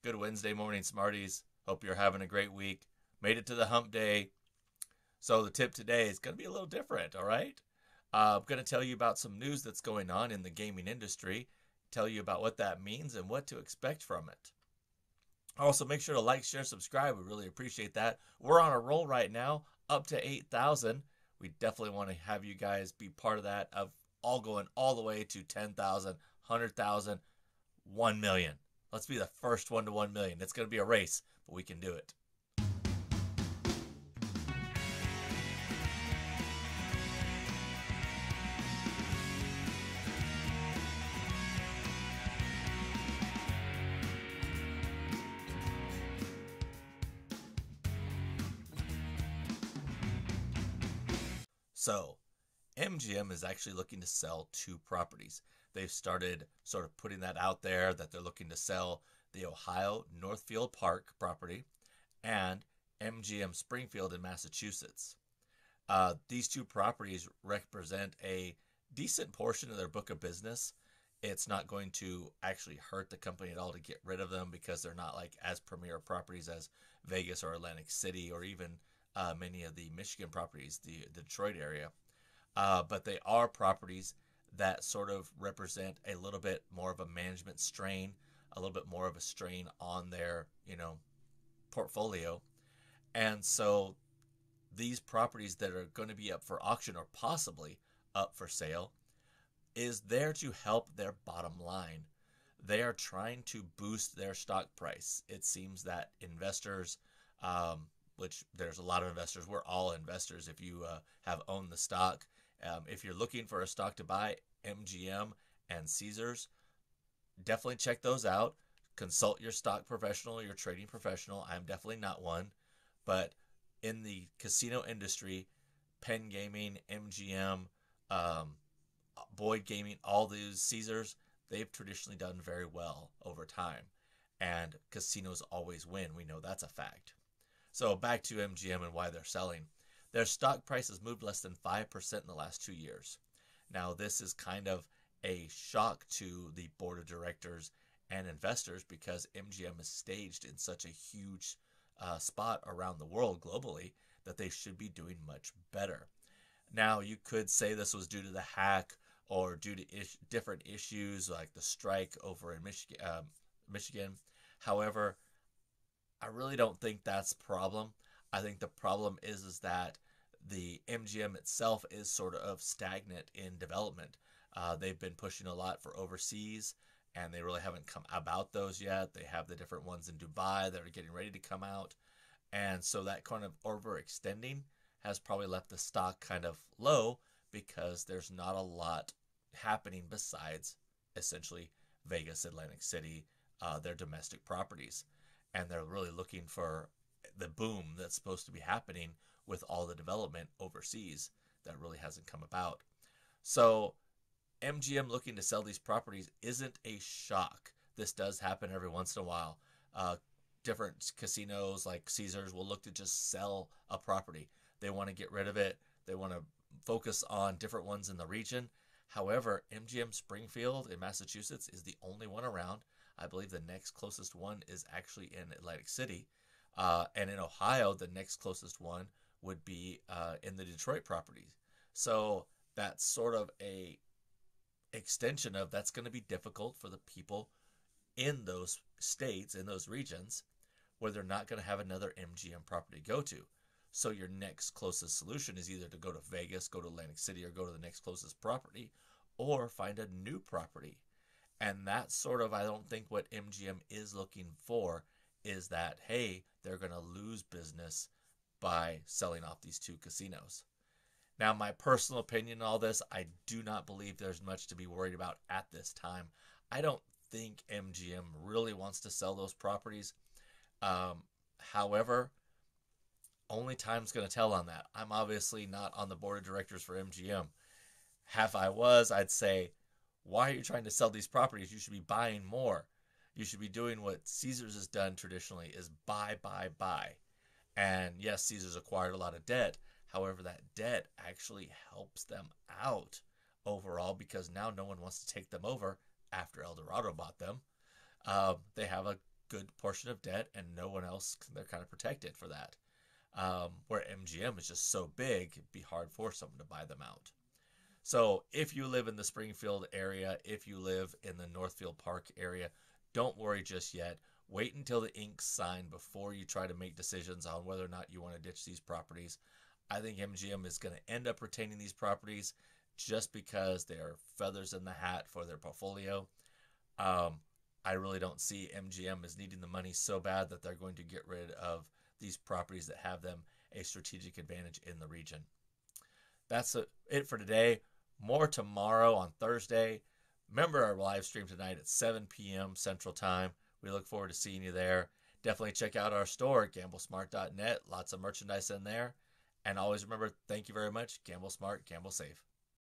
Good Wednesday morning, Smarties. Hope you're having a great week. Made it to the hump day. So, the tip today is going to be a little different, all right? I'm going to tell you about some news that's going on in the gaming industry, tell you about what that means and what to expect from it. Also, make sure to like, share, subscribe. We really appreciate that. We're on a roll right now, up to 8,000. We definitely want to have you guys be part of that, of all going all the way to 10,000, 100,000, 1 million. Let's be the first one to 1 million. It's going to be a race, but we can do it. So, MGM is actually looking to sell two properties. They've started sort of putting that out there that they're looking to sell the Ohio Northfield Park property and MGM Springfield in Massachusetts. These two properties represent a decent portion of their book of business. It's not going to actually hurt the company at all to get rid of them because they're not like as premier properties as Vegas or Atlantic City or even many of the Michigan properties, the Detroit area. But they are properties that sort of represent a little bit more of a management strain, a little bit more of a strain on their, portfolio. And so these properties that are going to be up for auction or possibly up for sale is there to help their bottom line. They are trying to boost their stock price. It seems that investors, which there's a lot of investors, we're all investors if you have owned the stock. If you're looking for a stock to buy, MGM and Caesars, definitely check those out. Consult your stock professional, your trading professional. I'm definitely not one. But in the casino industry, Penn Gaming, MGM, Boyd Gaming, all these Caesars, they've traditionally done very well over time. And casinos always win. We know that's a fact. So back to MGM and why they're selling. Their stock price has moved less than 5% in the last 2 years. Now, this is kind of a shock to the board of directors and investors because MGM is staged in such a huge spot around the world globally that they should be doing much better. Now, you could say this was due to the hack or due to different issues like the strike over in Michigan. However, I really don't think that's the problem. I think the problem is that the MGM itself is sort of stagnant in development. They've been pushing a lot for overseas, and they really haven't come about those yet. They have the different ones in Dubai that are getting ready to come out. And so that kind of overextending has probably left the stock kind of low because there's not a lot happening besides essentially Vegas, Atlantic City, their domestic properties. And they're really looking for the boom that's supposed to be happening with all the development overseas that really hasn't come about. So MGM looking to sell these properties isn't a shock. This does happen every once in a while. Different casinos like Caesars will look to just sell a property. They want to get rid of it. They want to focus on different ones in the region. However, MGM Springfield in Massachusetts is the only one around. I believe the next closest one is actually in Atlantic City. And in Ohio, the next closest one would be in the Detroit properties. So that's sort of a extension of that's going to be difficult for the people in those states, in those regions, where they're not going to have another MGM property to go to. So your next closest solution is either to go to Vegas, go to Atlantic City, or go to the next closest property, or find a new property. And that's sort of, I don't think what MGM is looking for is that, hey, they're going to lose business by selling off these two casinos. Now, my personal opinion on all this, I do not believe there's much to be worried about at this time. I don't think MGM really wants to sell those properties. However, only time's going to tell on that. I'm obviously not on the board of directors for MGM. If I was, I'd say, why are you trying to sell these properties? You should be buying more. You should be doing what Caesars has done traditionally is buy, buy, buy. And yes, Caesars acquired a lot of debt. However, that debt actually helps them out overall because now no one wants to take them over after Eldorado bought them. They have a good portion of debt, and no one else, they're kind of protected for that. Where MGM is just so big, it'd be hard for someone to buy them out. So if you live in the Springfield area, if you live in the Northfield Park area, don't worry just yet. Wait until the ink's signed before you try to make decisions on whether or not you want to ditch these properties. I think MGM is going to end up retaining these properties just because they are feathers in the hat for their portfolio. I really don't see MGM as needing the money so bad that they're going to get rid of these properties that have them a strategic advantage in the region. That's it for today. More tomorrow on Thursday. Remember our live stream tonight at 7 p.m. Central Time. We look forward to seeing you there. Definitely check out our store at gamblesmart.net. Lots of merchandise in there. And always remember, thank you very much. Gamble smart, gamble safe.